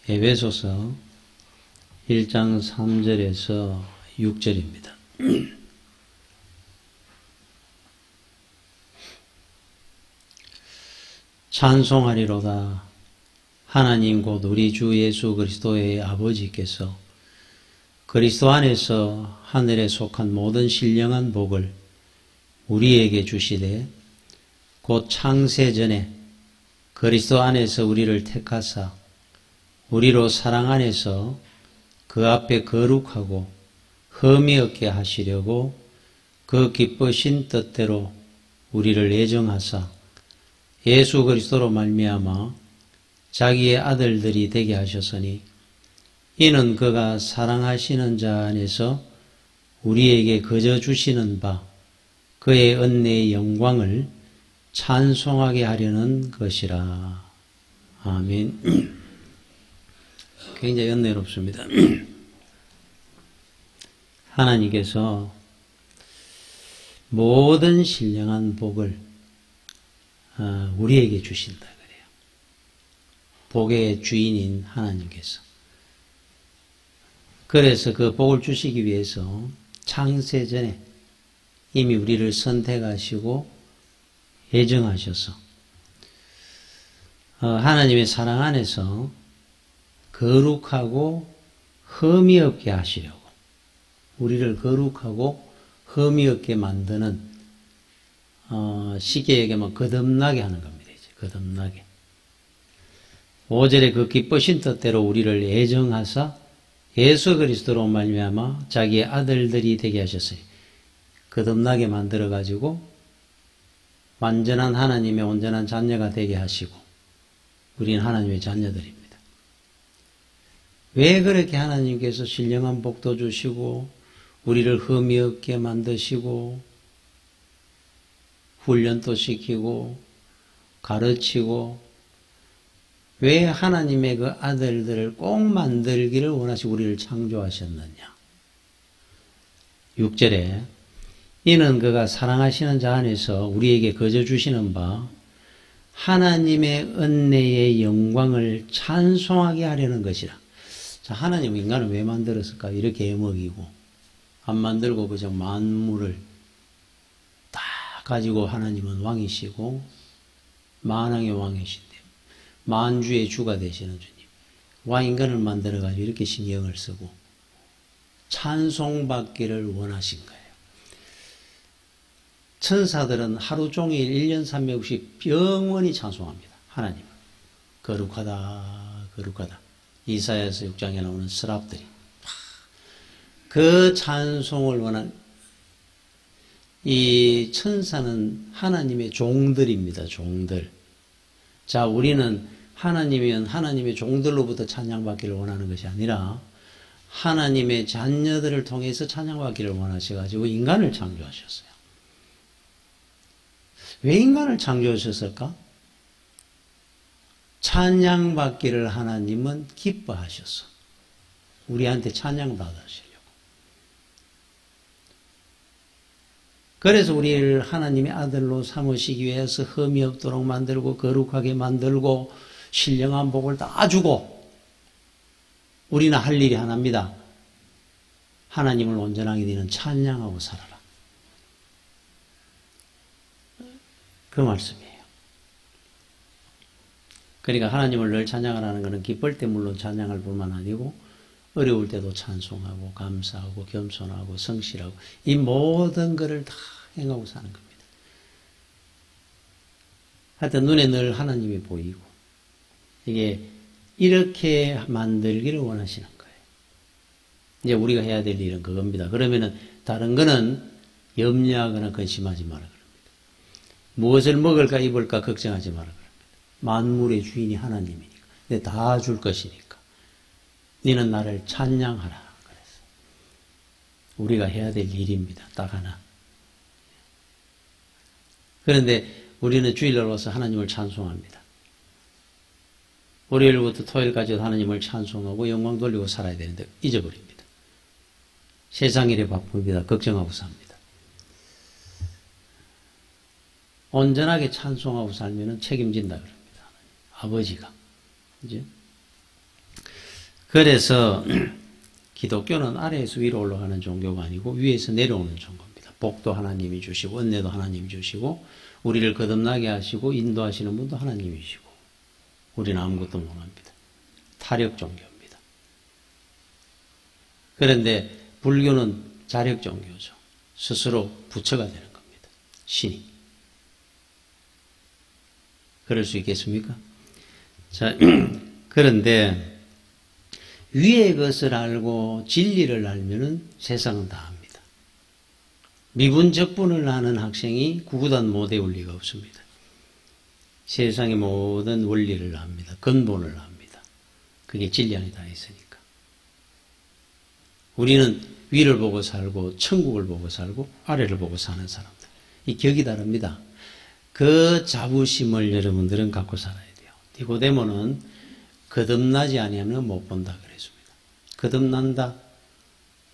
에베소서 1장 3절에서 6절입니다. 찬송하리로다. 하나님 곧 우리 주 예수 그리스도의 아버지께서 그리스도 안에서 하늘에 속한 모든 신령한 복을 우리에게 주시되 곧 창세전에 그리스도 안에서 우리를 택하사 우리로 사랑 안에서 그 앞에 거룩하고 흠이 없게 하시려고 그 기쁘신 뜻대로 우리를 예정하사 예수 그리스도로 말미암아 자기의 아들들이 되게 하셨으니 이는 그가 사랑하시는 자 안에서 우리에게 거저 주시는 바 그의 은혜의 영광을 찬송하게 하려는 것이라. 아멘. 굉장히 은혜롭습니다. 하나님께서 모든 신령한 복을 우리에게 주신다 그래요. 복의 주인인 하나님께서. 그래서 그 복을 주시기 위해서 창세전에 이미 우리를 선택하시고 예정하셔서 하나님의 사랑 안에서 거룩하고 흠이 없게 하시려고 우리를 거룩하고 흠이 없게 만드는 쉽게 얘기하면 거듭나게 하는 겁니다. 이제 거듭나게. 5절에 그 기쁘신 뜻대로 우리를 예정하사 예수 그리스도로 말미암아 자기의 아들들이 되게 하셨어요. 거듭나게 만들어 가지고 완전한 하나님의 온전한 자녀가 되게 하시고 우리는 하나님의 자녀들입니다. 왜 그렇게 하나님께서 신령한 복도 주시고 우리를 흠이 없게 만드시고 훈련도 시키고 가르치고 왜 하나님의 그 아들들을 꼭 만들기를 원하시고 우리를 창조하셨느냐. 6절에 이는 그가 사랑하시는 자 안에서 우리에게 거저 주시는 바 하나님의 은혜의 영광을 찬송하게 하려는 것이라. 자, 하나님은 인간을 왜 만들었을까? 이렇게 애먹이고 안 만들고 그저 만물을 다 가지고 하나님은 왕이시고 만왕의 왕이신데 만주의 주가 되시는 주님. 왕인간을 만들어가지고 이렇게 신경을 쓰고 찬송받기를 원하신 거예요. 천사들은 하루 종일 1년 360 영원히 찬송합니다. 하나님 거룩하다 거룩하다. 이사야서 6장에 나오는 스랍들이 그 찬송을 원한 이 천사는 하나님의 종들입니다. 종들. 자, 우리는 하나님이면 하나님의 종들로부터 찬양받기를 원하는 것이 아니라 하나님의 자녀들을 통해서 찬양받기를 원하셔가지고 인간을 창조하셨어요. 왜 인간을 창조하셨을까? 찬양받기를 하나님은 기뻐하셨어. 우리한테 찬양받으시려고. 그래서 우리를 하나님의 아들로 삼으시기 위해서 흠이 없도록 만들고 거룩하게 만들고 신령한 복을 다 주고 우리는 할 일이 하나입니다. 하나님을 온전하게 되는 찬양하고 살아라. 그 말씀이에요. 그러니까 하나님을 늘 찬양하라는 것은 기쁠 때 물론 찬양할 뿐만 아니고 어려울 때도 찬송하고 감사하고 겸손하고 성실하고 이 모든 것을 다 행하고 사는 겁니다. 하여튼 눈에 늘 하나님이 보이고 이게 이렇게 만들기를 원하시는 거예요. 이제 우리가 해야 될 일은 그겁니다. 그러면은 다른 거는 염려하거나 근심하지 마라 그럽니다. 무엇을 먹을까 입을까 걱정하지 마라 그럽니다. 만물의 주인이 하나님이니까. 내 다 줄 것이니까. 너는 나를 찬양하라. 그래서 우리가 해야 될 일입니다. 딱 하나. 그런데 우리는 주일날 와서 하나님을 찬송합니다. 월요일부터 토요일까지도 하나님을 찬송하고 영광 돌리고 살아야 되는데 잊어버립니다. 세상 일에 바쁩니다. 걱정하고 삽니다. 온전하게 찬송하고 살면 책임진다 그럽니다. 아버지가. 이제 그래서 기독교는 아래에서 위로 올라가는 종교가 아니고 위에서 내려오는 종교입니다. 복도 하나님이 주시고 은혜도 하나님이 주시고 우리를 거듭나게 하시고 인도하시는 분도 하나님이시고 우리는 아무것도 못합니다. 타력 종교입니다. 그런데 불교는 자력 종교죠. 스스로 부처가 되는 겁니다. 신이. 그럴 수 있겠습니까? 자, 그런데 위의 것을 알고 진리를 알면은 세상은 다 압니다. 미분적분을 아는 학생이 구구단 못 외울 리가 없습니다. 세상의 모든 원리를 압니다. 근본을 압니다. 그게 진리 안에 다 있으니까. 우리는 위를 보고 살고 천국을 보고 살고 아래를 보고 사는 사람들. 이 격이 다릅니다. 그 자부심을 여러분들은 갖고 살아야 돼요. 니고데모는 거듭나지 아니하면 못 본다 그랬습니다. 거듭난다.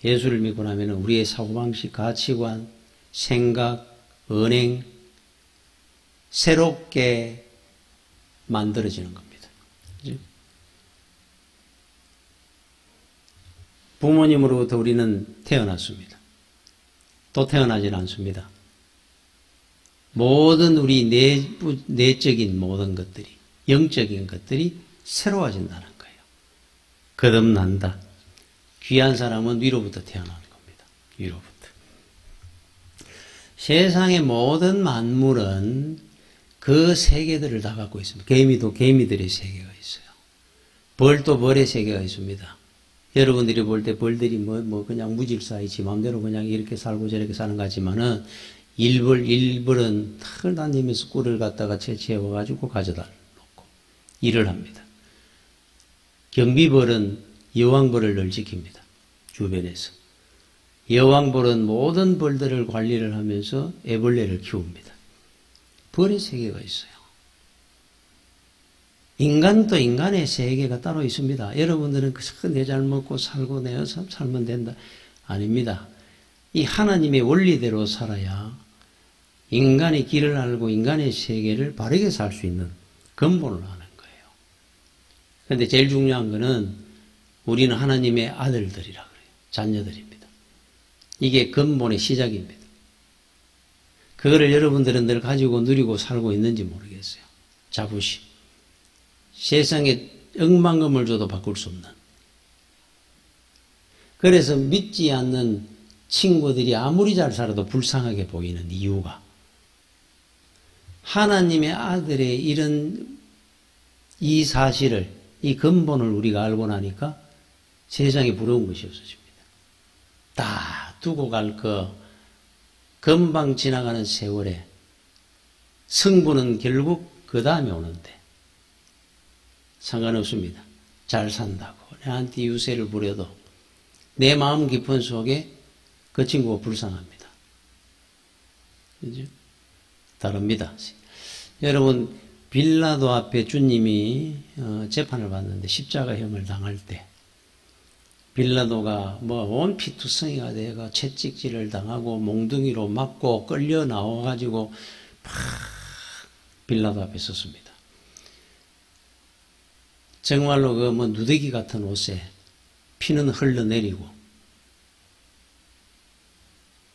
예수를 믿고 나면 우리의 사고방식, 가치관, 생각, 언행 새롭게 만들어지는 겁니다. 그렇죠? 부모님으로부터 우리는 태어났습니다. 또 태어나지는 않습니다. 모든 우리 내적인 모든 것들이, 영적인 것들이 새로워진다는 거예요. 거듭난다. 귀한 사람은 위로부터 태어나는 겁니다. 위로부터. 세상의 모든 만물은 그 세계들을 다 갖고 있습니다. 개미도 개미들의 세계가 있어요. 벌도 벌의 세계가 있습니다. 여러분들이 볼 때 벌들이 그냥 무질서히 지 맘대로 그냥 이렇게 살고 저렇게 사는 것 같지만은 일벌은 탁을 다니면서 꿀을 갖다가 채취해와가지고 가져다 놓고 일을 합니다. 경비벌은 여왕벌을 늘 지킵니다. 주변에서. 여왕벌은 모든 벌들을 관리를 하면서 애벌레를 키웁니다. 벌의 세계가 있어요. 인간도 인간의 세계가 따로 있습니다. 여러분들은 내 잘 먹고 살고 내 살면 된다. 아닙니다. 이 하나님의 원리대로 살아야 인간의 길을 알고 인간의 세계를 바르게 살 수 있는 근본을 아는 거예요. 그런데 제일 중요한 거는 우리는 하나님의 아들들이라 그래요. 자녀들입니다. 이게 근본의 시작입니다. 그거를 여러분들은 늘 가지고 누리고 살고 있는지 모르겠어요. 자부심. 세상에 억만금을 줘도 바꿀 수 없는. 그래서 믿지 않는 친구들이 아무리 잘 살아도 불쌍하게 보이는 이유가 하나님의 아들의 이런 이 사실을, 이 근본을 우리가 알고 나니까 세상에 부러운 것이 없어집니다. 다 두고 갈 거 금방 지나가는 세월에 승부는 결국 그 다음에 오는데 상관없습니다. 잘 산다고 내한테 유세를 부려도 내 마음 깊은 속에 그 친구가 불쌍합니다. 그죠? 다릅니다. 여러분 빌라도 앞에 주님이 재판을 받는데 십자가형을 당할 때 빌라도가 온 피투성이가 돼가 채찍질을 당하고 몽둥이로 맞고 끌려 나와가지고 막 빌라도 앞에 섰습니다. 정말로 그 누더기 같은 옷에 피는 흘러내리고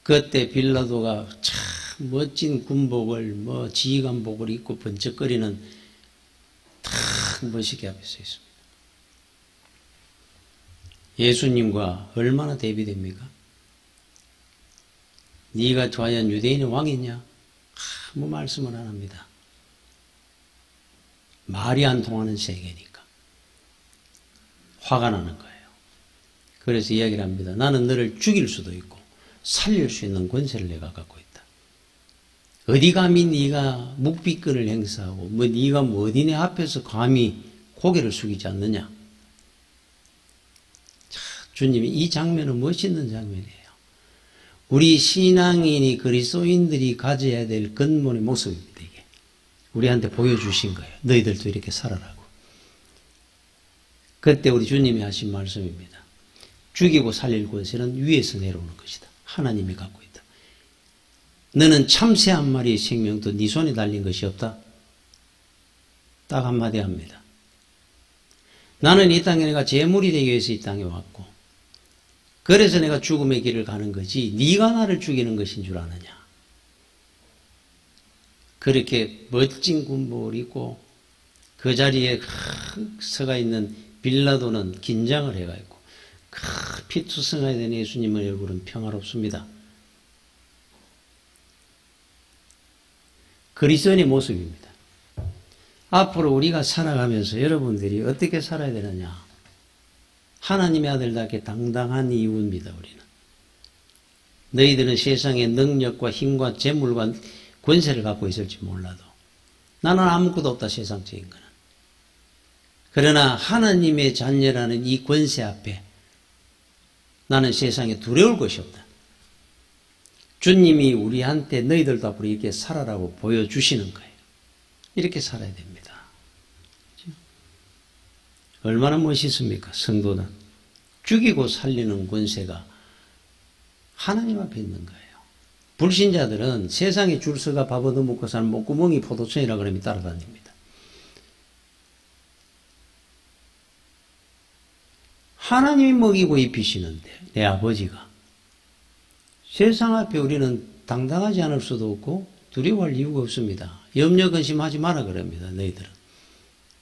그때 빌라도가 참 멋진 군복을 지휘관복을 입고 번쩍거리는 탁 멋있게 앞에 서 있습니다. 예수님과 얼마나 대비됩니까? 네가 과연 유대인의 왕이냐? 아무 말씀을 안 합니다. 말이 안 통하는 세계니까 화가 나는 거예요. 그래서 이야기를 합니다. 나는 너를 죽일 수도 있고 살릴 수 있는 권세를 내가 갖고 있다. 어디 감히 네가 묵비권을 행사하고 네가 어디네 앞에서 감히 고개를 숙이지 않느냐. 주님이 이 장면은 멋있는 장면이에요. 우리 신앙인이 그리스도인들이 가져야 될 근본의 모습입니다. 이게 우리한테 보여주신 거예요. 너희들도 이렇게 살아라고. 그때 우리 주님이 하신 말씀입니다. 죽이고 살릴 권세는 위에서 내려오는 것이다. 하나님이 갖고 있다. 너는 참새 한 마리의 생명도 네 손에 달린 것이 없다. 딱 한마디 합니다. 나는 이 땅에 내가 재물이 되기 위해서 이 땅에 왔고 그래서 내가 죽음의 길을 가는 거지 네가 나를 죽이는 것인 줄 아느냐. 그렇게 멋진 군복을 입고 그 자리에 서가 있는 빌라도는 긴장을 해가지고 피투성하게 된 예수님의 얼굴은 평화롭습니다. 그리스도인의 모습입니다. 앞으로 우리가 살아가면서 여러분들이 어떻게 살아야 되느냐. 하나님의 아들답게 당당한 이유입니다. 우리는. 너희들은 세상의 능력과 힘과 재물과 권세를 갖고 있을지 몰라도 나는 아무것도 없다. 세상적인 거는. 그러나 하나님의 자녀라는 이 권세 앞에 나는 세상에 두려울 것이 없다. 주님이 우리한테 너희들도 앞으로 이렇게 살아라고 보여주시는 거예요. 이렇게 살아야 됩니다. 얼마나 멋있습니까? 성도는 죽이고 살리는 권세가 하나님 앞에 있는 거예요. 불신자들은 세상에 줄 서가 밥 얻어먹고 사는 목구멍이 포도청이라 그러면 따라다닙니다. 하나님이 먹이고 입히시는데 내 아버지가 세상 앞에 우리는 당당하지 않을 수도 없고 두려워할 이유가 없습니다. 염려 근심하지 마라 그럽니다. 너희들은.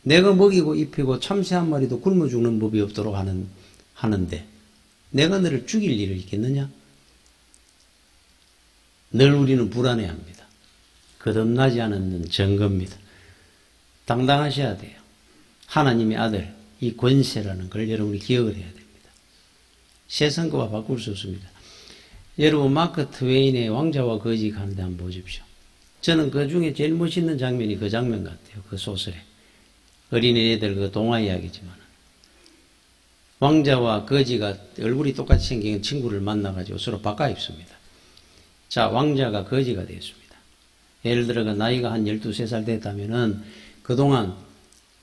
내가 먹이고 입히고 참새 한 마리도 굶어 죽는 법이 없도록 하는데 내가 너를 죽일 일이 있겠느냐? 늘 우리는 불안해합니다. 거듭나지 않는 증거입니다. 당당하셔야 돼요. 하나님의 아들, 이 권세라는 걸 여러분이 기억을 해야 됩니다. 세상 것과 바꿀 수 없습니다. 여러분 마크 트웨인의 왕자와 거지 가는데 한번 보십시오. 저는 그 중에 제일 멋있는 장면이 그 장면 같아요. 그 소설에. 어린애들 그 동화 이야기지만 왕자와 거지가 얼굴이 똑같이 생긴 친구를 만나가지고 서로 바꿔 입습니다. 자, 왕자가 거지가 되었습니다. 예를 들어 그 나이가 한 12~13살 됐다면은 그동안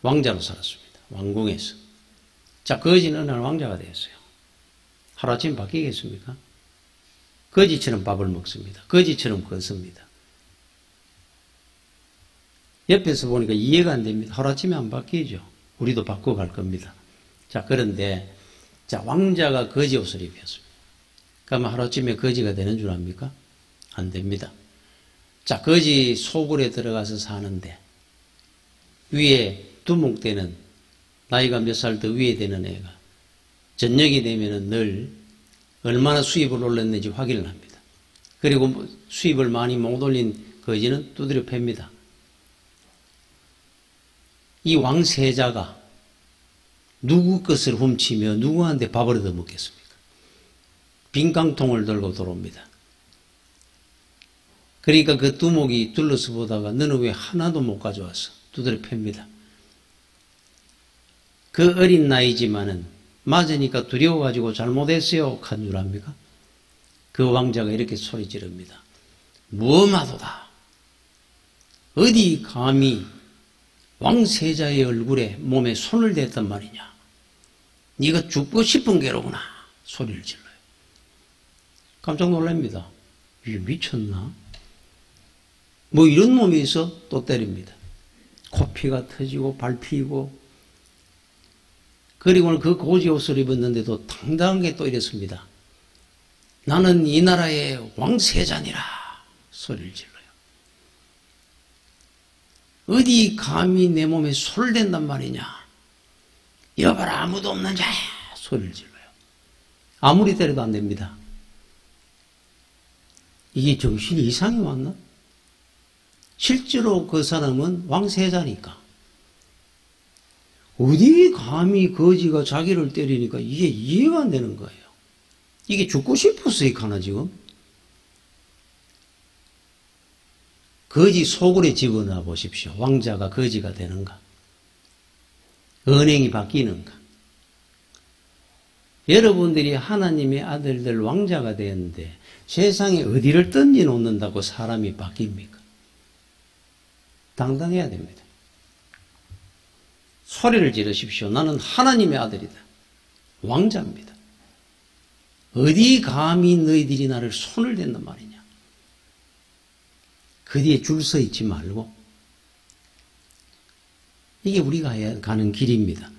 왕자로 살았습니다. 왕궁에서. 자, 거지는 어느 날 왕자가 되었어요. 하루아침에 바뀌겠습니까? 거지처럼 밥을 먹습니다. 거지처럼 걷습니다. 옆에서 보니까 이해가 안 됩니다. 하루아침에 안 바뀌죠. 우리도 바꿔갈 겁니다. 자, 그런데 자, 왕자가 거지 옷을 입혔습니다. 그러면 하루아침에 거지가 되는 줄 압니까? 안 됩니다. 자, 거지 소굴에 들어가서 사는데 위에 두목되는 나이가 몇 살 더 위에 되는 애가 저녁이 되면은 늘 얼마나 수입을 올렸는지 확인을 합니다. 그리고 수입을 많이 못 올린 거지는 두드려 팹니다. 이 왕세자가 누구 것을 훔치며 누구한테 밥을 얻어 먹겠습니까? 빈 깡통을 들고 들어옵니다. 그러니까 그 두목이 둘러서 보다가 너는 왜 하나도 못 가져왔어? 두드려 팹니다. 그 어린 나이지만은 맞으니까 두려워가지고 잘못했어요. 한 줄 압니까? 그 왕자가 이렇게 소리 지릅니다. 무엄하도다. 어디 감히 왕세자의 얼굴에 몸에 손을 댔단 말이냐. 네가 죽고 싶은 게로구나. 소리를 질러요. 깜짝 놀랍니다. 이게 미쳤나? 뭐 이런 놈이 있어? 또 때립니다. 코피가 터지고 발피고 그리고는 그 고지 옷을 입었는데도 당당하게 또 이랬습니다. 나는 이 나라의 왕세자니라. 소리를 질러요. 어디 감히 내 몸에 손을 댄단 말이냐. 여봐라 아무도 없는 자야. 소리를 질러요. 아무리 때려도 안 됩니다. 이게 정신이 이상이 왔나? 실제로 그 사람은 왕세자니까. 어디 감히 거지가 자기를 때리니까 이게 이해가 안 되는 거예요. 이게 죽고 싶어서 이카나 지금? 거지 소굴에 집어넣어 보십시오. 왕자가 거지가 되는가? 은행이 바뀌는가? 여러분들이 하나님의 아들들 왕자가 되었는데 세상에 어디를 던져놓는다고 사람이 바뀝니까? 당당해야 됩니다. 소리를 지르십시오. 나는 하나님의 아들이다. 왕자입니다. 어디 감히 너희들이 나를 손을 댄단 말이냐. 그 뒤에 줄 서 있지 말고 이게 우리가 가는 길입니다.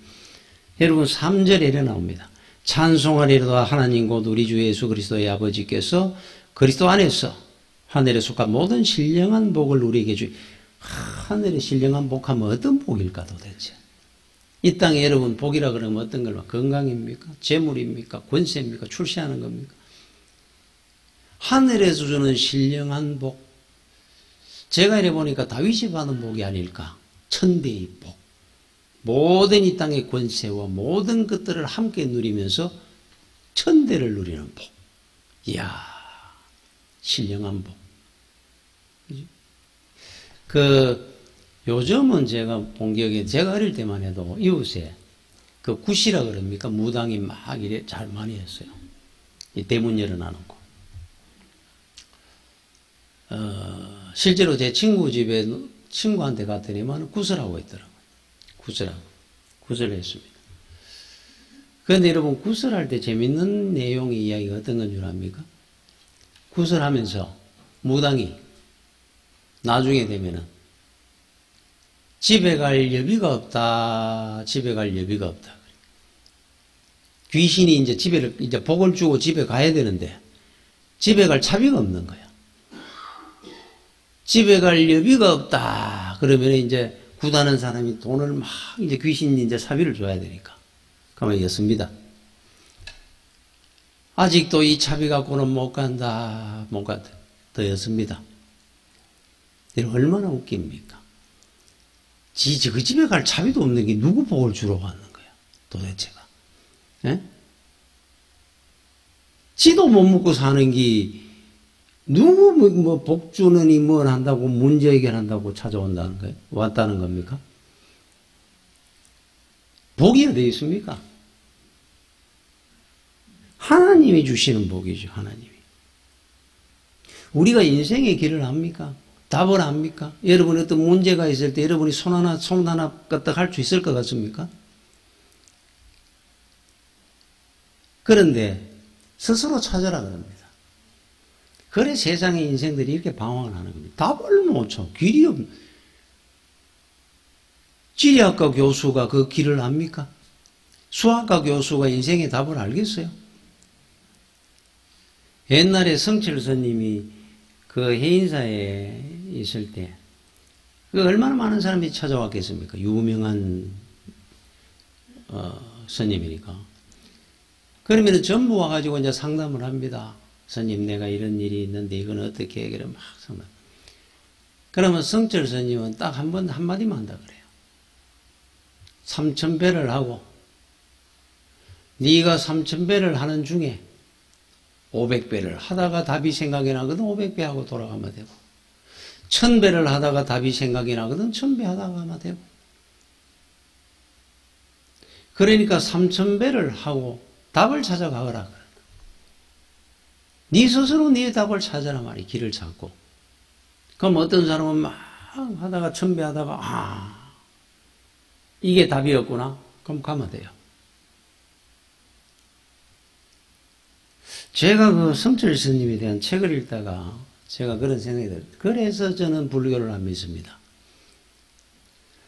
여러분 3절에 이래 나옵니다. 찬송하리로다 하나님 곧 우리 주 예수 그리스도의 아버지께서 그리스도 안에서 하늘에 속한 모든 신령한 복을 우리에게 하늘에 신령한 복하면 어떤 복일까 도대체? 이 땅에 여러분 복이라 그러면 어떤 걸까? 건강입니까? 재물입니까? 권세입니까? 출세하는 겁니까? 하늘에서 주는 신령한 복. 제가 이래 보니까 다윗이 받은 복이 아닐까? 천대의 복. 모든 이 땅의 권세와 모든 것들을 함께 누리면서 천대를 누리는 복. 이야, 신령한 복. 요즘은 제가 본 기억에, 제가 어릴 때만 해도 이웃에 굿이라 그럽니까? 무당이 막 이래 잘 많이 했어요. 이 대문 열어놔 놓고. 실제로 제 친구 집에, 친구한테 갔더니만 굿을 하고 있더라고요. 굿을 했습니다. 그런데 여러분, 굿을 할 때 재밌는 내용의 이야기가 어떤 건 줄 압니까? 굿을 하면서 무당이 나중에 되면은 집에 갈 여비가 없다. 귀신이 이제 복을 주고 집에 가야 되는데 집에 갈 차비가 없는 거야. 집에 갈 여비가 없다. 그러면 이제 굿하는 사람이 돈을 막 이제 귀신이 이제 사비를 줘야 되니까. 그러면 였습니다. 아직도 이 차비 갖고는 못 간다. 더 였습니다. 얼마나 웃깁니까? 그 집에 갈 차비도 없는 게 누구 복을 주러 가는 거야, 도대체가. 예? 지도 못 먹고 사는 게, 누구 복 주느니 뭘 한다고, 문제 해결한다고 찾아온다는 거예요? 왔다는 겁니까? 복이 어디 있습니까? 하나님이 주시는 복이죠, 하나님이. 우리가 인생의 길을 압니까? 답을 압니까? 여러분이 어떤 문제가 있을 때 여러분이 손 하나 까딱 할 수 있을 것 같습니까? 그런데 스스로 찾아라 그럽니다. 그래 세상의 인생들이 이렇게 방황을 하는 겁니다. 답을 못 쳐. 길이 없. 지리학과 교수가 그 길을 압니까? 수학과 교수가 인생의 답을 알겠어요? 옛날에 성철 스님이 그 해인사에 있을 때, 얼마나 많은 사람이 찾아왔겠습니까? 유명한, 스님이니까. 그러면 전부 와가지고 이제 상담을 합니다. 스님, 내가 이런 일이 있는데 이건 어떻게 해? 그래 막 상담. 그러면 성철 스님은 딱 한마디만 한다 그래요. 3000배를 하고, 네가 3000배를 하는 중에 500배를 하다가 답이 생각이 나거든 500배 하고 돌아가면 되고 1000배를 하다가 답이 생각이 나거든 1000배 하다가 하면 되고 그러니까 3000배를 하고 답을 찾아가거라 그런다. 네 스스로 네 답을 찾아라 말이 길을 찾고 그럼 어떤 사람은 막 하다가 1000배 하다가 이게 답이었구나 그럼 가면 돼요. 제가 그 성철 스님에 대한 책을 읽다가 제가 그런 생각이 들어요. 그래서 저는 불교를 안 믿습니다.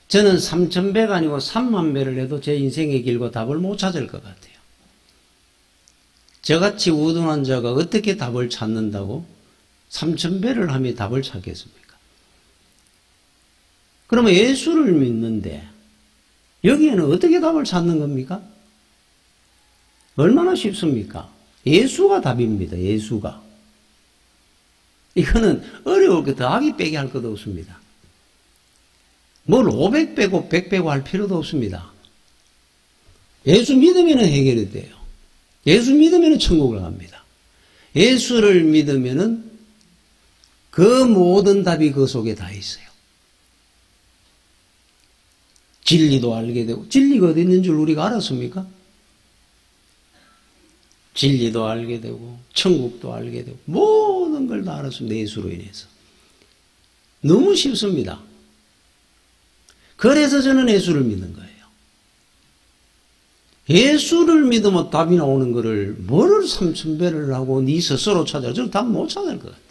저는 3000배가 아니고 30,000배를 해도 제 인생의 길과 답을 못 찾을 것 같아요. 저같이 우둔한 자가 어떻게 답을 찾는다고 3000배를 하며 답을 찾겠습니까? 그러면 예수를 믿는데 여기에는 어떻게 답을 찾는 겁니까? 얼마나 쉽습니까? 예수가 답입니다. 예수가. 이거는 어려울 것 더하기 빼기 할 것도 없습니다. 뭘 500 빼고 100 빼고 할 필요도 없습니다. 예수 믿으면 해결이 돼요. 예수 믿으면 천국을 갑니다. 예수를 믿으면 그 모든 답이 그 속에 다 있어요. 진리도 알게 되고 진리가 어디 있는 줄 우리가 알았습니까? 진리도 알게 되고 천국도 알게 되고 모든 걸 다 알았습니다. 예수로 인해서. 너무 쉽습니다. 그래서 저는 예수를 믿는 거예요. 예수를 믿으면 답이 나오는 거를 뭐를 3000배를 하고 네 스스로 찾아. 저는 답 못 찾을 것 같아요.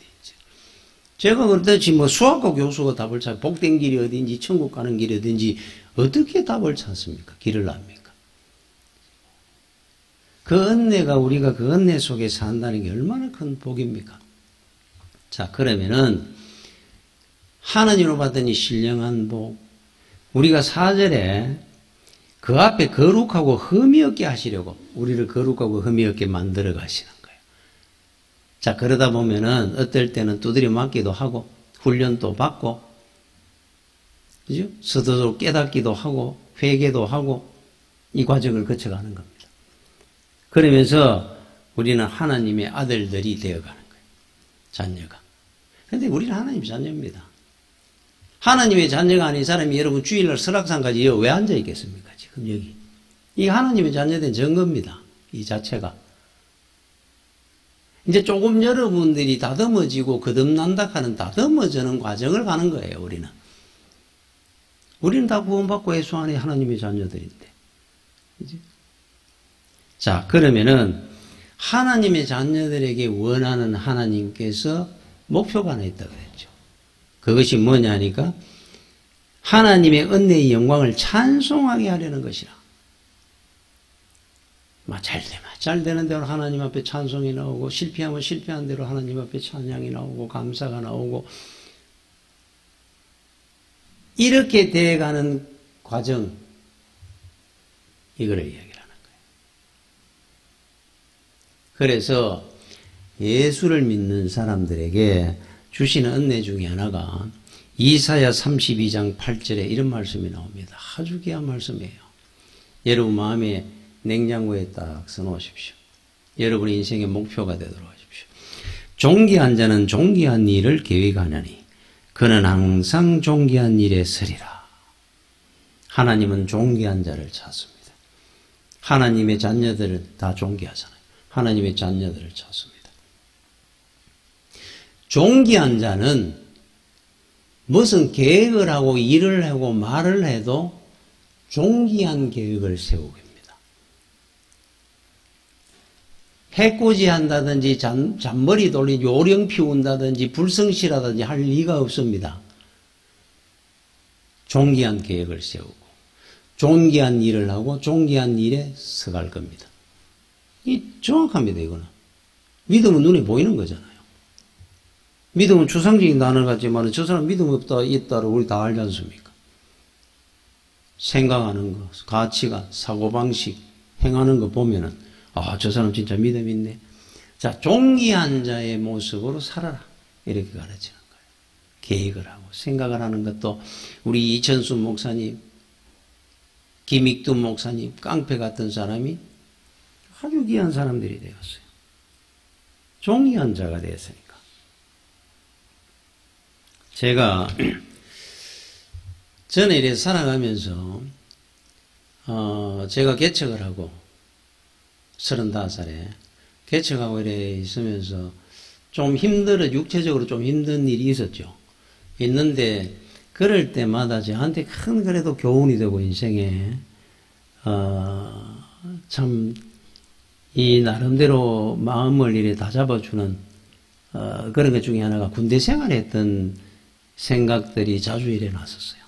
제가 그랬듯이 수학과 교수가 답을 찾아. 복된 길이 어딘지 천국 가는 길이 어딘지 어떻게 답을 찾습니까? 길을 압니까? 그 은혜가 우리가 그 은혜 속에 산다는 게 얼마나 큰 복입니까? 자, 그러면은 하나님으로 받은 이 신령한 복, 우리가 4절에 그 앞에 거룩하고 흠이 없게 하시려고 우리를 거룩하고 흠이 없게 만들어 가시는 거예요. 자, 그러다 보면은 어떨 때는 두드려 맞기도 하고 훈련도 받고, 그죠? 스스로 깨닫기도 하고 회개도 하고 이 과정을 거쳐가는 겁니다. 그러면서 우리는 하나님의 아들들이 되어가는 거예요. 자녀가. 그런데 우리는 하나님 자녀입니다. 하나님의 자녀가 아닌 사람이 여러분 주일날 설악산까지 왜 앉아 있겠습니까? 지금 여기. 이 하나님의 자녀된 증거입니다. 이 자체가. 이제 조금 여러분들이 다듬어지고 거듭난다 하는 다듬어지는 과정을 가는 거예요, 우리는. 우리는 다 구원받고 예수 안에 하나님의 자녀들인데. 그치? 자, 그러면은 하나님의 자녀들에게 원하는 하나님께서 목표가 하나 있다고 그랬죠. 그것이 뭐냐니까 하나님의 은혜의 영광을 찬송하게 하려는 것이라. 잘 되는 대로 하나님 앞에 찬송이 나오고 실패하면 실패한 대로 하나님 앞에 찬양이 나오고 감사가 나오고 이렇게 돼가는 과정, 이거를 이야기를 하는 거예요. 그래서 예수를 믿는 사람들에게 주시는 은혜 중에 하나가 이사야 32장 8절에 이런 말씀이 나옵니다. 아주 귀한 말씀이에요. 여러분 마음에 냉장고에 딱 써놓으십시오. 여러분의 인생의 목표가 되도록 하십시오. 존귀한 자는 존귀한 일을 계획하느니 그는 항상 존귀한 일에 서리라. 하나님은 존귀한 자를 찾습니다. 하나님의 자녀들을 다 존귀하잖아요. 하나님의 자녀들을 찾습니다. 존귀한 자는 무슨 계획을 하고 일을 하고 말을 해도 존귀한 계획을 세우게 합니다. 해코지 한다든지 잔머리 돌린 요령 피운다든지 불성실하다든지 할 리가 없습니다. 존귀한 계획을 세우고 존귀한 일을 하고 존귀한 일에 서갈 겁니다. 이 정확합니다. 이거는 믿음은 눈에 보이는 거잖아요. 믿음은 추상적인 단어 같지만 저 사람 믿음 없다 있다를 우리 다 알지 않습니까? 생각하는 거, 가치관, 사고방식, 행하는 거 보면은 저 사람 진짜 믿음 있네. 자, 존귀한 자의 모습으로 살아라. 이렇게 가르치는 거예요. 계획을 하고 생각을 하는 것도 우리 이천수 목사님, 김익두 목사님, 깡패 같은 사람이 아주 귀한 사람들이 되었어요. 존귀한 자가 되었으니까. 제가 전에 이렇게 살아가면서 제가 개척을 하고 35살에 개척하고 이래 있으면서 좀 육체적으로 좀 힘든 일이 있었죠. 있는데 그럴 때마다 저한테 큰 그래도 교훈이 되고 인생에 참 이 나름대로 마음을 이래 다잡아주는 그런 것 중에 하나가 군대 생활했던 생각들이 자주 일어났었어요.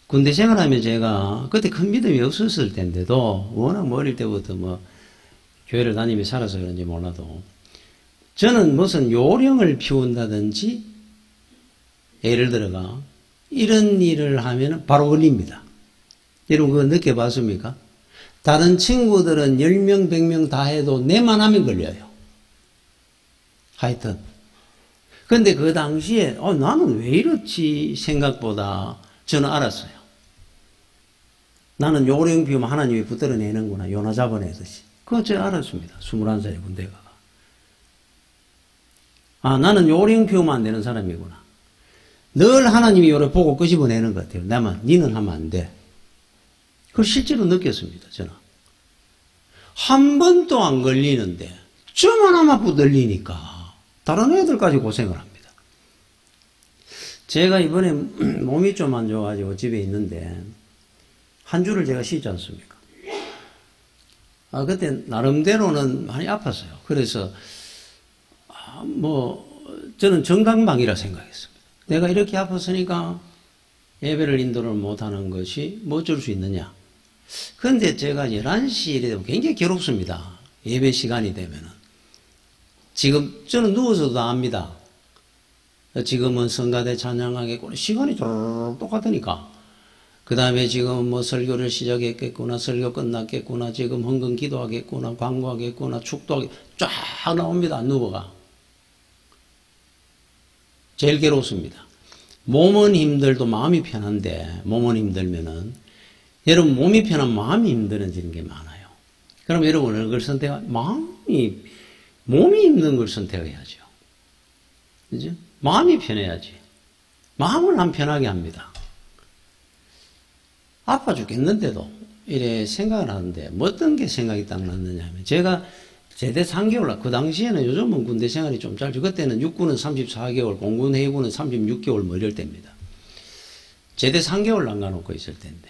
군대 생활하면 제가 그때 큰 믿음이 없었을 텐데도 워낙 어릴 때부터 교회를 다니며 살아서 그런지 몰라도 저는 무슨 요령을 피운다든지 예를 들어가 이런 일을 하면 바로 걸립니다. 여러분 그거 느껴봤습니까? 다른 친구들은 10명, 100명 다 해도 내만 하면 걸려요. 하여튼. 근데 그 당시에 나는 왜 이렇지 생각보다 저는 알았어요. 나는 요령 피우면 하나님이 붙들어내는구나. 요나 잡아내듯이. 그거 제가 알았습니다. 21살에 군대 가가. 나는 요령 피우면 안 되는 사람이구나. 늘 하나님이 요래 보고 끄집어내는 것 같아요. 니는 하면 안 돼. 그걸 실제로 느꼈습니다. 저는. 한 번도 안 걸리는데 저만 하면 붙들리니까 다른 애들까지 고생을 합니다. 제가 이번에 몸이 좀 안 좋아가지고 집에 있는데 한 주를 제가 쉬지 않습니까? 그때 나름대로는 많이 아팠어요. 그래서 저는 정당방위라 생각했습니다. 내가 이렇게 아팠으니까 예배를 인도를 못하는 것이 뭐 어쩔 수 있느냐. 그런데 제가 11시 이래 되면 굉장히 괴롭습니다. 예배 시간이 되면은. 지금 저는 누워서도 다 압니다. 지금은 성가대 찬양하겠구나. 시간이 쪼르륵 똑같으니까. 그 다음에 지금 뭐 설교를 시작했겠구나. 설교 끝났겠구나. 지금 헌금 기도하겠구나. 광고하겠구나. 축도하겠구나. 쫙 나옵니다. 누워가. 제일 괴롭습니다. 몸은 힘들도 마음이 편한데, 몸은 힘들면은, 여러분 몸이 편한 마음이 힘들어지는 게 많아요. 그럼 여러분은 그걸 몸이 힘든 걸 선택해야죠. 그죠? 마음이 편해야지. 마음을 안 편하게 합니다. 아파 죽겠는데도 이래 생각을 하는데 뭐 어떤 게 생각이 딱 났느냐 하면 제가 제대 3개월, 그 당시에는 요즘은 군대 생활이 좀 짧죠. 그때는 육군은 34개월, 공군 해군은 36개월 뭐 이럴 때입니다. 제대 3개월 남겨놓고 있을 때인데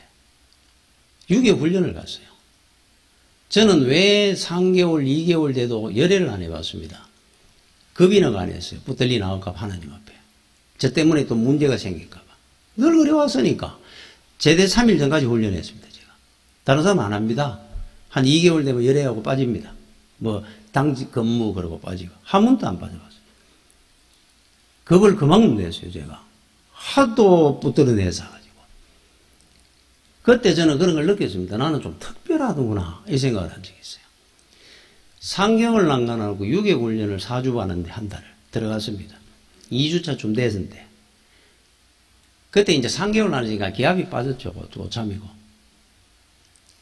6.25 훈련을 갔어요. 저는 왜 3개월, 2개월 돼도 열애를 안 해봤습니다. 겁이나가 안 했어요. 붙들리 나올까 봐 하나님 앞에. 저 때문에 또 문제가 생길까 봐. 늘 그래왔으니까. 제대 3일 전까지 훈련했습니다. 제가. 다른 사람 안 합니다. 한 2개월 되면 열애하고 빠집니다. 뭐 당직 근무 그러고 빠지고. 한 번도 안 빠져봤어요. 겁을 그만큼 냈어요. 제가. 하도 붙들어내서 가지고. 그때 저는 그런 걸 느꼈습니다. 나는 좀 특별하더구나 이 생각을 한 적이 있어요. 3개월 난간하고 6개 훈련을 4주 받는데 한 달을 들어갔습니다. 2주차쯤 됐는데 그때 이제 3개월 나니까 기압이 빠졌죠. 고참이고.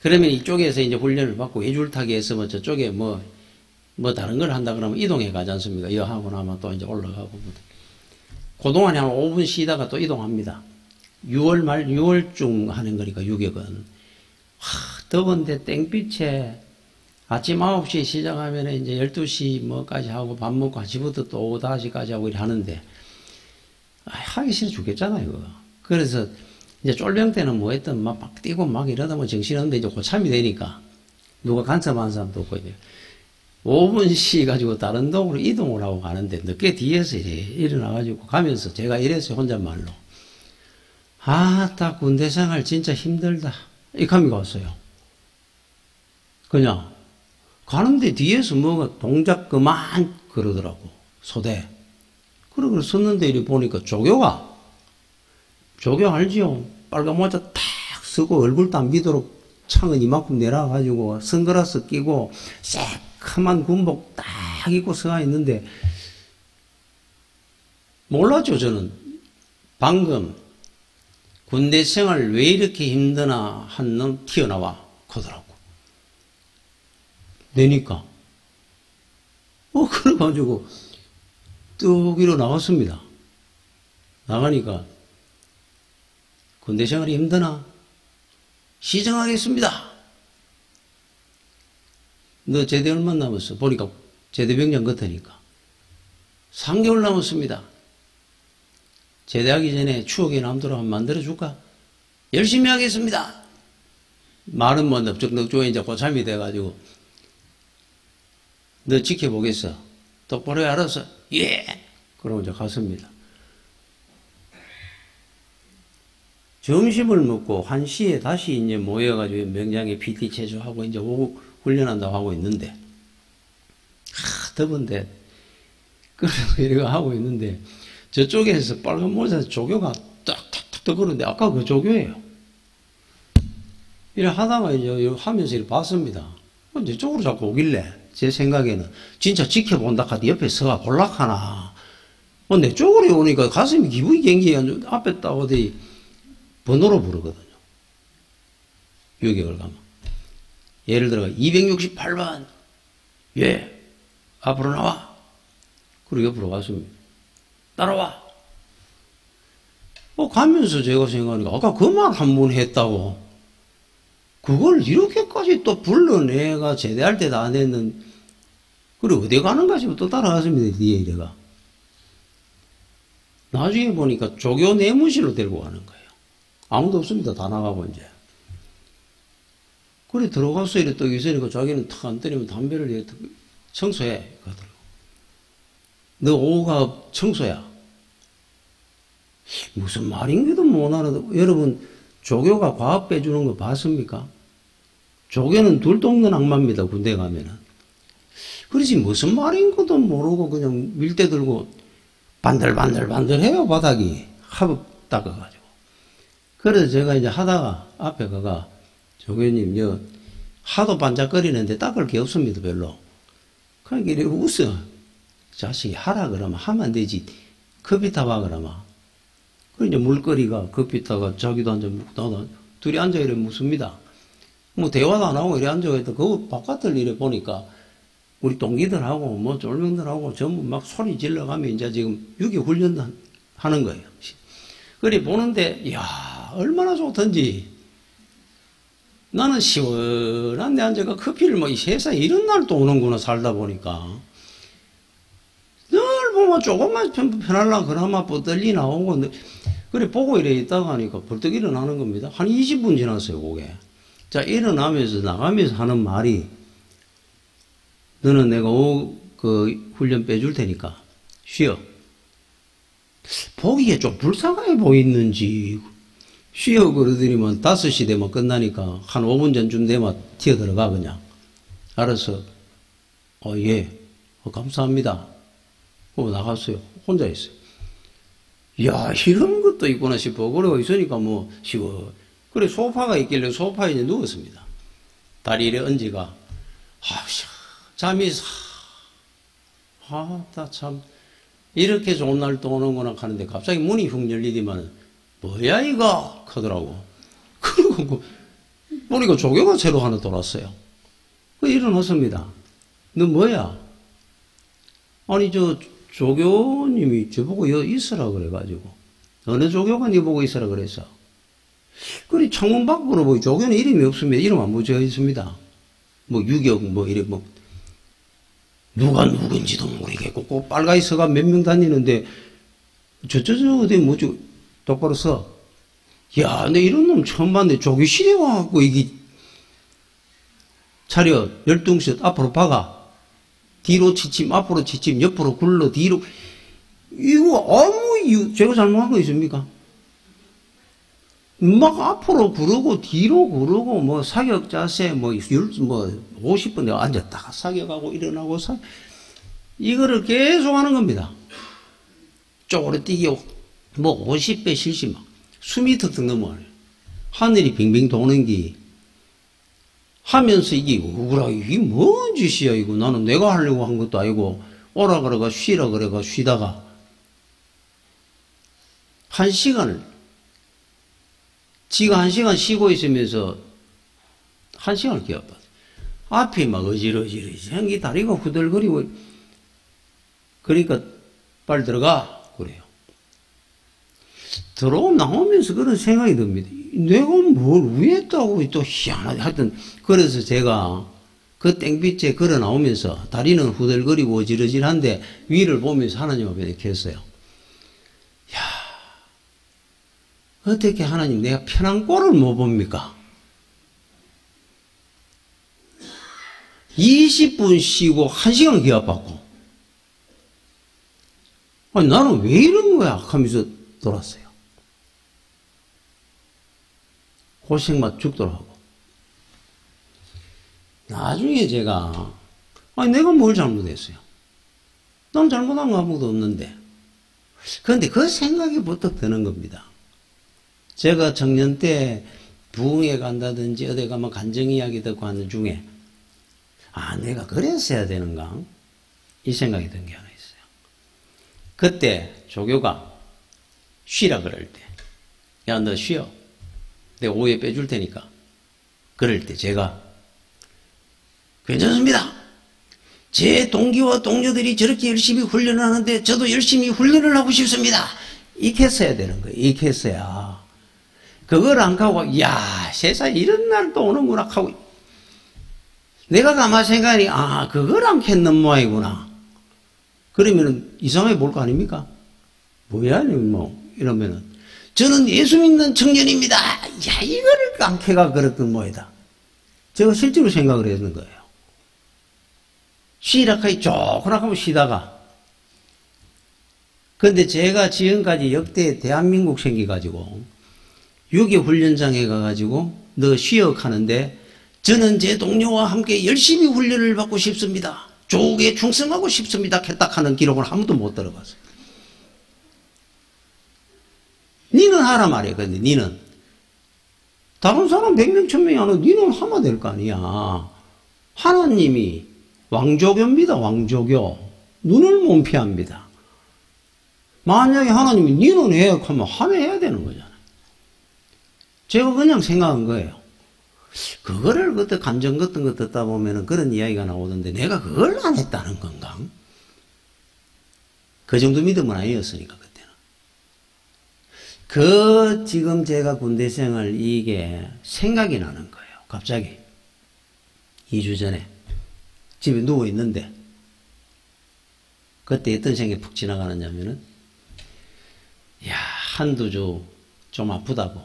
그러면 이쪽에서 이제 훈련을 받고 외줄타기 했으면 저쪽에 뭐 다른 걸 한다 그러면 이동해 가지 않습니까? 이거 하고 나면 또 이제 올라가고. 그동안에 한 5분 쉬다가 또 이동합니다. 6월 말, 6월중 하는 거니까 6역은. 더운데 땡빛에 아침 9시에 시작하면 이제 12시 뭐까지 하고 밥 먹고 1시부터 또 5시까지 하고 이렇게 하는데, 하기 싫어 죽겠잖아요. 그래서 이제 쫄병 때는 뭐 했든 막 뛰고 막 이러다 뭐 정신없는데 이제 고참이 되니까 누가 간섭하는 사람도 없고 이제 5분 쉬 가지고 다른 동으로 이동을 하고 가는데 늦게 뒤에서 일어나가지고 가면서 제가 이랬어요. 혼잣말로. 딱 군대 생활 진짜 힘들다. 이 감이 왔어요. 그냥 가는데 뒤에서 뭐가 동작 그만 그러더라고. 소대. 그러고 섰는데 이리 보니까 조교 알지요? 빨간 모자 탁 쓰고 얼굴도 안 비도록 창은 이만큼 내려가지고 선글라스 끼고 새카만 군복 딱 입고 서가 있는데 몰랐죠. 저는 방금 군대 생활 왜 이렇게 힘드나 한 놈 튀어나와 그러더라고. 내니까 그래가지고 뚝 일어나왔습니다. 나가니까 군대 생활이 힘드나? 시정하겠습니다. 너 제대 얼마 남았어? 보니까 제대병장 같으니까 3개월 남았습니다. 제대하기 전에 추억이 남도록 한번 만들어줄까? 열심히 하겠습니다. 말은 뭐 넙죽넙죽 이제 고참이 돼가지고 너 지켜보겠어. 똑바로 알았어. 예. 그러고 이제 갔습니다. 점심을 먹고 1시에 다시 이제 모여가지고 명장에 PT 체조하고 이제 오후 훈련한다고 하고 있는데, 더운데, 그러고 이러고 하고 있는데, 저쪽에서 빨간 모자 조교가 탁탁탁 그러는데, 아까 그 조교예요. 이래 하다가 이제 하면서 이렇게 봤습니다. 근데 저쪽으로 자꾸 오길래, 제 생각에는, 진짜 지켜본다 하더니 옆에 서가 골락하나. 내 쪽으로 오니까 가슴이 기분이 굉장히 앞에 딱 어디, 번호로 부르거든요. 유격을 가면. 예를 들어 268번. 예. 앞으로 나와. 그리고 옆으로 갔습니다. 따라와. 가면서 제가 생각하니까 아까 그 말 한 번 했다고. 그걸 이렇게까지 또 불러내가 제대할 때도 안 했는. 그리고 어디 가는가 싶어 또 따라갔습니다. 뒤에 이래가. 나중에 보니까 조교 내무실로 데리고 가는 거예요. 아무도 없습니다. 다 나가고 이제. 그래 들어가서 이래 또 있으니까 자기는 탁 안 때리면 담배를 이래 청소해. 그러더라고. 너 오후가 청소야. 무슨 말인지도 못 알아듣고. 여러분 조교가 과업 빼주는 거 봤습니까? 조교는 둘도 없는 악마입니다. 군대 가면은. 그러지 무슨 말인 것도 모르고 그냥 밀대 들고 반들반들반들해요. 바닥이 하부 닦아가지고. 그래서 제가 이제 하다가 앞에 가가 조교님 하도 반짝거리는데 닦을 게 없습니다. 별로. 그러니까 이렇게 웃어. 자식이 하라 그러면 하면 안 되지. 커피 타봐 그러면. 그 이제 물거리가 커피 타가 자기도 앉아 나도 둘이 앉아 이래 묻습니다. 뭐 대화도 안 하고 이래 앉아 있다. 그 바깥을 이래 보니까 우리 동기들하고 뭐 쫄명들하고 전부 막 소리 질러가면 이제 지금 유교 훈련 하는 거예요. 그래 보는데 이야 얼마나 좋던지. 나는 시원한 데 앉아가 커피를 뭐 이 세상에 이런 날도 오는구나 살다 보니까. 늘 보면 조금만 편하려고 그나마 뻗들리 나오고 그래 보고 이래 있다가 하니까 벌떡 일어나는 겁니다. 한 20분 지났어요 그게. 자 일어나면서 나가면서 하는 말이 너는 내가 그 훈련 빼줄 테니까 쉬어. 보기에 좀 불쌍해 보이는지 쉬어 그러더니만 5시 되면 끝나니까 한 5분 전쯤 되면 튀어들어가 그냥. 알아서 예 감사합니다. 그러고 나갔어요. 혼자 있어요. 이야 이런 것도 있구나 싶어. 그러고 있으니까 뭐 쉬워. 그래 소파가 있길래 소파에 이제 누웠습니다. 다리 이래 얹어가 잠이 나 참 이렇게 좋은 날 또 오는구나 하는데 갑자기 문이 훅 열리더만 뭐야 이거 하더라고. 그러고 보니까 조교가 새로 하나 돌았어요. 일어났습니다. 너 뭐야? 아니 조교님이 저보고 여기 있으라 그래가지고. 어느 조교가 니 보고 있으라 그랬어? 그래 창문 밖으로 보이 조교는 이름이 없습니다. 이름 안 붙여 있습니다. 뭐 유격 뭐 이래 뭐 누가 누군지도 모르겠고 꼭 빨가이 서가 몇 명 다니는데 어디 뭐지 똑바로 서. 야, 내 이런 놈 처음 봤는데 조교실에 와갖고 이게 차렷 열등식 앞으로 박아 뒤로 지침 앞으로 지침 옆으로 굴러 뒤로 이거 아무 이유 제가 잘못한 거 있습니까? 막 앞으로 구르고 뒤로 구르고 뭐 사격 자세 뭐 50분 내가 앉았다가 사격하고 일어나고 이거를 계속 하는 겁니다. 쪼그려뛰기 뭐 50배 실시 막 숨이 턱턱 넘어가요. 하늘이 빙빙 도는 게 하면서 이게 우울하게 이게 뭔 짓이야 이거. 나는 내가 하려고 한 것도 아니고 오라 그래가 쉬라 그래가 쉬다가 1시간을 지가 1시간 쉬고 있으면서 1시간을 기어봤어. 앞이 막 어지러지러지 생기 다리가 후들거리고 그러니까 빨리 들어가 그래요. 나오면서 그런 생각이 듭니다. 내가 뭘 위했다고 또 희한하게 하여튼 그래서 제가 그 땡빛에 걸어 나오면서 다리는 후들거리고 어지러지한데 위를 보면서 하나님 앞에 이렇게 했어요. 야, 어떻게 하나님 내가 편한 꼴을 못 봅니까? 20분 쉬고 1시간 기합받고 아니 나는 왜 이런 거야 하면서 돌았어요. 고생만 죽더라고. 나중에 제가 아니 내가 뭘 잘못했어요? 난 잘못한 거 아무것도 없는데. 그런데 그 생각이 부쩍 드는 겁니다. 제가 청년 때 부흥회 간다든지 어디 가면 간증 이야기 듣고 하는 중에 아 내가 그랬어야 되는가? 이 생각이 든 게 하나 있어요. 그때 조교가 쉬라 그럴 때 야 너 쉬어. 내가 오후에 빼줄 테니까. 그럴 때 제가 괜찮습니다. 제 동기와 동료들이 저렇게 열심히 훈련을 하는데 저도 열심히 훈련을 하고 싶습니다. 이렇게 했어야 되는 거예요. 이렇게 했어야. 그걸 안 가고 야 세상에 이런 날 또 오는구나 하고 내가 가만 생각하니 아 그걸 안 캤는 모양이구나. 그러면은 이상하게 볼 거 아닙니까? 뭐야 뭐 이러면은 저는 예수 믿는 청년입니다. 야 이거를 안 캐가 그랬던 모양이다. 제가 실제로 생각을 했는 거예요. 쉬락하게 쪼그락하고 쉬다가 근데 제가 지금까지 역대 대한민국 생겨가지고 6.25 훈련장에 가가지고 너 쉬어 하는데 저는 제 동료와 함께 열심히 훈련을 받고 싶습니다. 조국에 충성하고 싶습니다. 개딱하는 기록을 한 번도 못 들어봤어요. 니는 하라 말이야. 근데 니는 다른 사람 100명 1000명이 안 하고 니는 하면 될 거 아니야. 하나님이 왕조교입니다. 왕조교. 눈을 못 피합니다. 만약에 하나님이 니는 해 하면 하면 해야 되는 거잖아요. 제가 그냥 생각한 거예요. 그거를 그때 감정 같은 거 듣다 보면은 그런 이야기가 나오던데 내가 그걸 안 했다는 건가? 그 정도 믿음은 아니었으니까 그때는. 지금 제가 군대 생활 이게 생각이 나는 거예요. 갑자기 2주 전에 집에 누워 있는데 그때 어떤 생각이 푹 지나가느냐면은 야, 한두 주 좀 아프다고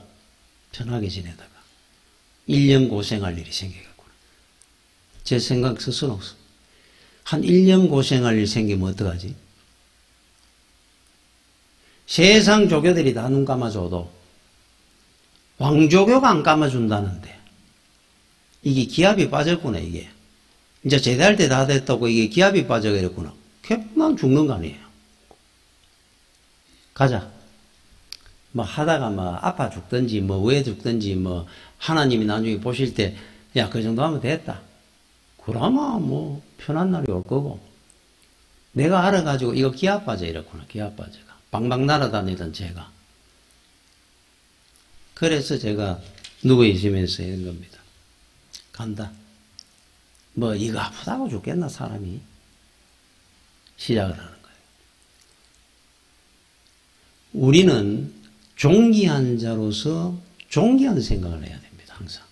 편하게 지내다가 1년 고생할 일이 생기겠구나. 제 생각 스스로 없어. 한 1년 고생할 일 생기면 어떡하지? 세상 조교들이 다 눈 감아줘도 왕조교가 안 감아준다는데 이게 기압이 빠졌구나. 이게 이제 제대할 때 다 됐다고 이게 기압이 빠져버렸구나. 난 죽는 거 아니에요. 가자. 뭐 하다가 뭐 아파 죽든지 뭐 왜 죽든지 뭐 하나님이 나중에 보실 때 야, 그 정도 하면 됐다. 그러면 뭐 편한 날이 올 거고. 내가 알아가지고 이거 기압 빠져 이랬구나. 기압 빠져가. 방방 날아다니던 제가. 그래서 제가 누워 있으면서 이런 겁니다. 간다. 뭐 이거 아프다고 죽겠나 사람이. 시작을 하는 거예요. 우리는 존귀한 자로서 존귀한 생각을 해야 됩니다. 항상.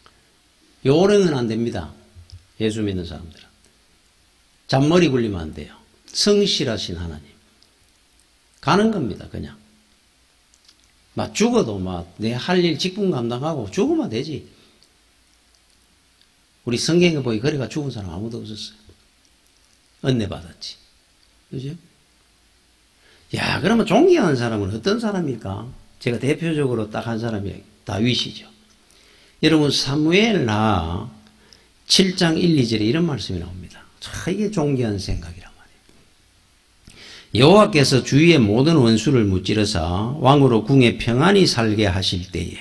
요령은 안 됩니다. 예수 믿는 사람들은. 잔머리 굴리면 안 돼요. 성실하신 하나님. 가는 겁니다. 그냥. 막 죽어도 막 내 할 일 직분 감당하고 죽으면 되지. 우리 성경에 보니 그래가 죽은 사람 아무도 없었어요. 은혜 받았지. 그죠? 야, 그러면 존귀한 사람은 어떤 사람일까? 제가 대표적으로 딱 한 사람이 다윗이죠. 여러분 사무엘하 7장 1, 2절에 이런 말씀이 나옵니다. 참 이게 존귀한 생각이란 말이에요. 여호와께서 주위의 모든 원수를 무찌르사 왕으로 궁에 평안히 살게 하실 때에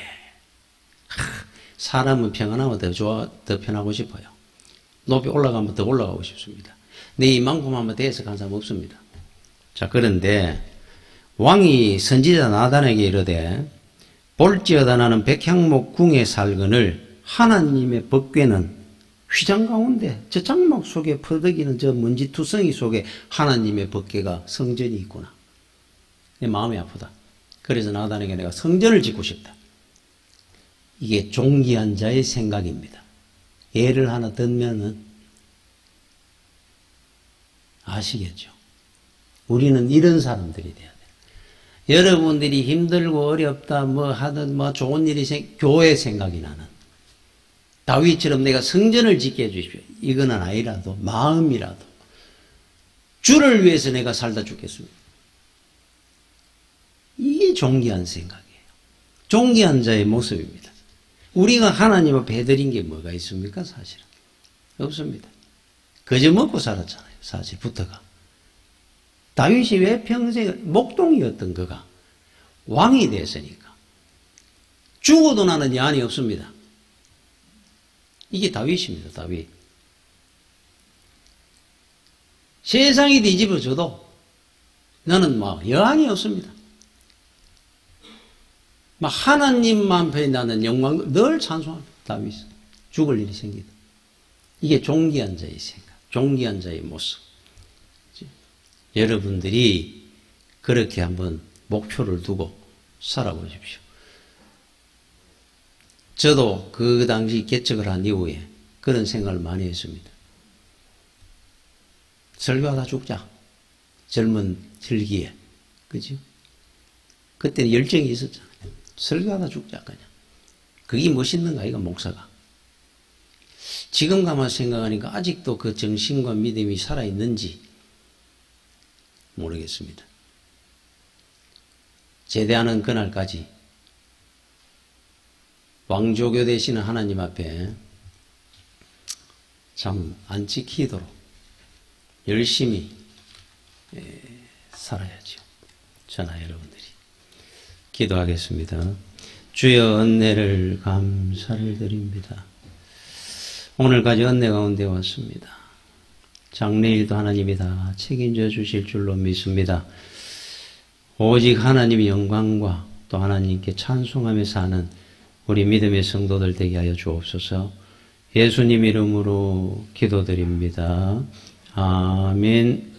사람은 평안하면 더 편하고 싶어요. 높이 올라가면 더 올라가고 싶습니다. 내 이만큼 하면 돼서 간 사람 없습니다. 자, 그런데 왕이 선지자 나단에게 이르되 볼지어다 나는 백향목 궁에 살거늘 하나님의 법궤는 휘장 가운데 저 장막 속에 퍼덕이는 저 먼지투성이 속에 하나님의 법궤가 성전이 있구나. 내 마음이 아프다. 그래서 나단에게 내가 성전을 짓고 싶다. 이게 존귀한 자의 생각입니다. 예를 하나 들면은 아시겠죠? 우리는 이런 사람들이 돼야 돼요. 여러분들이 힘들고 어렵다 뭐 하든 뭐 좋은 일이 교회 생각이 나는 다윗처럼 내가 성전을 짓게 해주십시오. 이거는 아니라도 마음이라도 주를 위해서 내가 살다 죽겠습니다. 이게 존귀한 생각이에요. 존귀한 자의 모습입니다. 우리가 하나님 앞에 해드린 게 뭐가 있습니까? 사실은 없습니다. 그저 먹고 살았잖아요. 사실부터가. 다윗이 왜 평생 목동이었던 그가 왕이 됐으니까 죽어도 나는 여한이 없습니다. 이게 다윗입니다. 다윗. 세상이 뒤집어져도 나는 막 여한이 없습니다. 막 하나님만 편히 나는 영광 늘 찬송합니다. 다윗. 죽을 일이 생기다. 이게 존귀한 자의 생각, 존귀한 자의 모습. 여러분들이 그렇게 한번 목표를 두고 살아보십시오. 저도 그 당시 개척을 한 이후에 그런 생각을 많이 했습니다. 설교하다 죽자. 젊은 혈기에. 그죠? 그때는 열정이 있었잖아요. 설교하다 죽자, 그냥. 그게 멋있는가, 이거 목사가. 지금 가만 생각하니까 아직도 그 정신과 믿음이 살아있는지 모르겠습니다. 제대하는 그날까지 왕조교 되시는 하나님 앞에 참 안 지키도록 열심히 살아야죠. 저나 여러분들이. 기도하겠습니다. 주여 은혜를 감사를 드립니다. 오늘까지 은혜 가운데 왔습니다. 장래일도 하나님이 다 책임져 주실 줄로 믿습니다. 오직 하나님의 영광과 또 하나님께 찬송하며 사는 우리 믿음의 성도들 되게 하여 주옵소서. 예수님 이름으로 기도드립니다. 아멘.